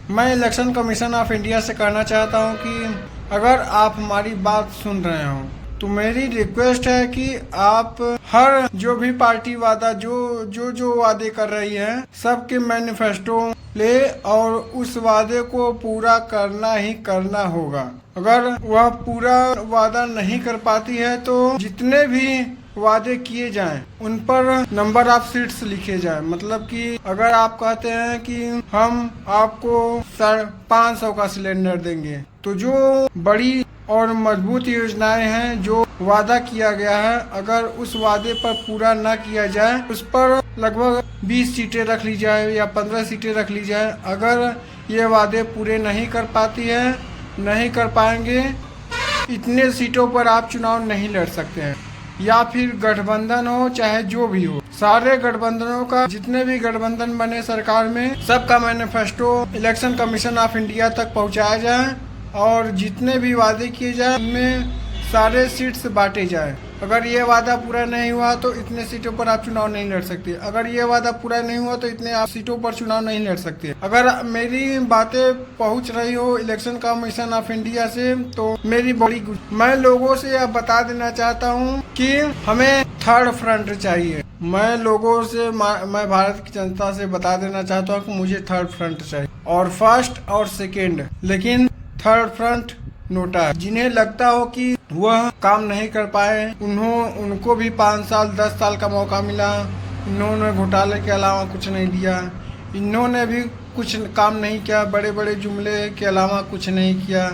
मैं election commission of India से कहना चाहता हूं कि अगर आप हमारी बात सुन रहे हो तो मेरी रिक्वेस्ट है कि आप हर जो भी पार्टी वादा जो वादे कर रही है सबके मैनिफेस्टो ले और उस वादे को पूरा करना ही करना होगा। अगर वह पूरा वादा नहीं कर पाती है तो जितने भी वादे किए जाएं उन पर नंबर ऑफ सीट्स लिखे जाएं। मतलब कि अगर आप कहते हैं कि हम आपको 500 का सिलेंडर देंगे तो जो बड़ी और मजबूत योजनाएं हैं जो वादा किया गया है अगर उस वादे पर पूरा न किया जाए उस पर लगभग 20 सीटें रख ली जाए या 15 सीटें रख ली जाए। अगर ये वादे पूरे नहीं कर पाती है नहीं कर पाएंगे इतने सीटों पर आप चुनाव नहीं लड़ सकते हैं। या फिर गठबंधन हो चाहे जो भी हो, सारे गठबंधनों का जितने भी गठबंधन बने सरकार में सबका manifesto election commission of India तक पहुंचाया जाए और जितने भी वादे किए जाए उनमें सारे सीट्स बांटे जाए। अगर ये वादा पूरा नहीं हुआ तो इतने सीटों पर आप चुनाव नहीं लड़ सकते। अगर ये वादा पूरा नहीं हुआ तो इतने आप सीटों पर चुनाव नहीं लड़ सकते। अगर मेरी बातें पहुंच रही हो इलेक्शन कमीशन ऑफ इंडिया से तो मेरी बड़ी मैं लोगों से यह बता देना चाहता हूं कि हमें थर्ड फ्रंट चाहिए। मैं लोगों से मैं भारत की जनता से बता देना चाहता हूँ कि मुझे थर्ड फ्रंट चाहिए और फर्स्ट और सेकेंड, लेकिन थर्ड फ्रंट नोटा है। जिन्हें लगता हो कि वह काम नहीं कर पाए उनको भी 5 साल 10 साल का मौका मिला। इन्होंने घोटाले के अलावा कुछ नहीं दिया, इन्होंने भी कुछ काम नहीं किया, बड़े बड़े जुमले के अलावा कुछ नहीं किया।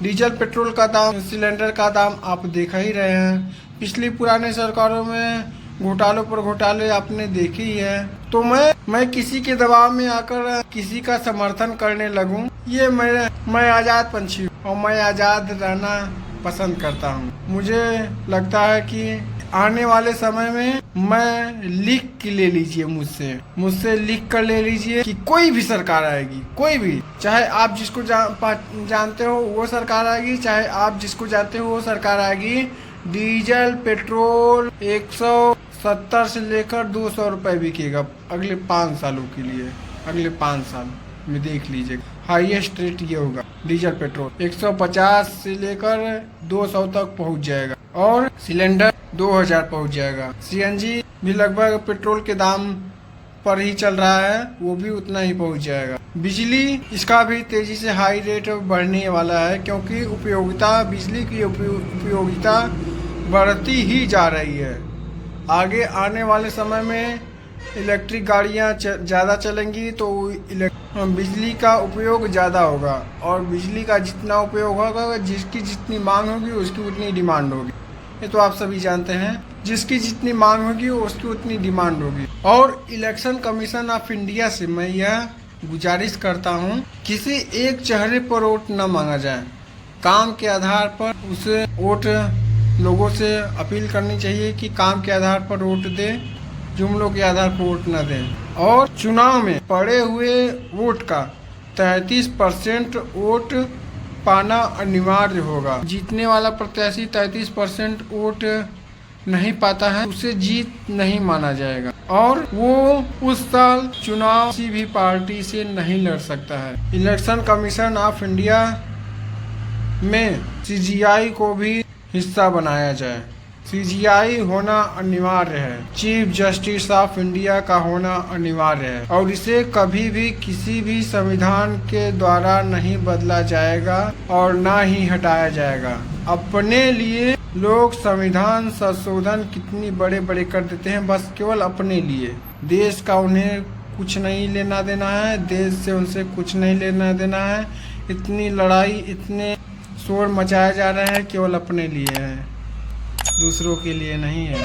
डीजल पेट्रोल का दाम सिलेंडर का दाम आप देख ही रहे हैं। पिछली पुराने सरकारों में घोटालों पर घोटाले आपने देखे ही है। तो मैं किसी के दबाव में आकर किसी का समर्थन करने लगूं, ये मैं आजाद पंछी और मैं आजाद रहना पसंद करता हूं। मुझे लगता है कि आने वाले समय में मैं लिख के ले लीजिए, मुझसे लिख कर ले लीजिए कि कोई भी सरकार आएगी, कोई भी, चाहे आप जिसको जानते हो वो सरकार आएगी, चाहे आप जिसको जानते हो वो सरकार आएगी। डीजल पेट्रोल 170 से लेकर 200 रुपए बिकेगा अगले 5 सालों के लिए। अगले 5 साल में देख लीजिए हाईएस्ट रेट ये होगा। डीजल पेट्रोल 150 से लेकर 200 तक पहुंच जाएगा और सिलेंडर 2000 पहुंच जाएगा। सीएनजी भी लगभग पेट्रोल के दाम पर ही चल रहा है, वो भी उतना ही पहुंच जाएगा। बिजली इसका भी तेजी से हाई रेट बढ़ने वाला है क्योंकि बिजली की उपयोगिता बढ़ती ही जा रही है। आगे आने वाले समय में इलेक्ट्रिक गाड़ियां ज़्यादा चलेंगी तो बिजली का उपयोग ज़्यादा होगा और बिजली का जितना उपयोग होगा जिसकी जितनी मांग होगी उसकी उतनी डिमांड होगी। ये तो आप सभी जानते हैं, जिसकी जितनी मांग होगी उसकी उतनी डिमांड होगी। और इलेक्शन कमीशन ऑफ इंडिया से मैं यह गुजारिश करता हूं किसी एक चेहरे पर वोट न मांगा जाए। काम के आधार पर उसे वोट लोगों से अपील करनी चाहिए कि काम के आधार पर वोट दें, जुमलों के आधार पर वोट न दें। और चुनाव में पड़े हुए वोट का 33% वोट पाना अनिवार्य होगा। जीतने वाला प्रत्याशी 33% वोट नहीं पाता है उसे जीत नहीं माना जाएगा और वो उस साल चुनाव किसी भी पार्टी से नहीं लड़ सकता है। इलेक्शन कमीशन ऑफ इंडिया में सीजीआई को भी हिस्सा बनाया जाए। सीजीआई होना अनिवार्य है, चीफ जस्टिस ऑफ इंडिया का होना अनिवार्य है और इसे कभी भी किसी भी संविधान के द्वारा नहीं बदला जाएगा और ना ही हटाया जाएगा। अपने लिए लोग संविधान संशोधन कितनी बड़े बड़े कर देते हैं, बस केवल अपने लिए। देश का उन्हें कुछ नहीं लेना देना है, देश से उनसे कुछ नहीं लेना देना है। इतनी लड़ाई इतने शोर मचाया जा रहा है केवल अपने लिए है, दूसरों के लिए नहीं है।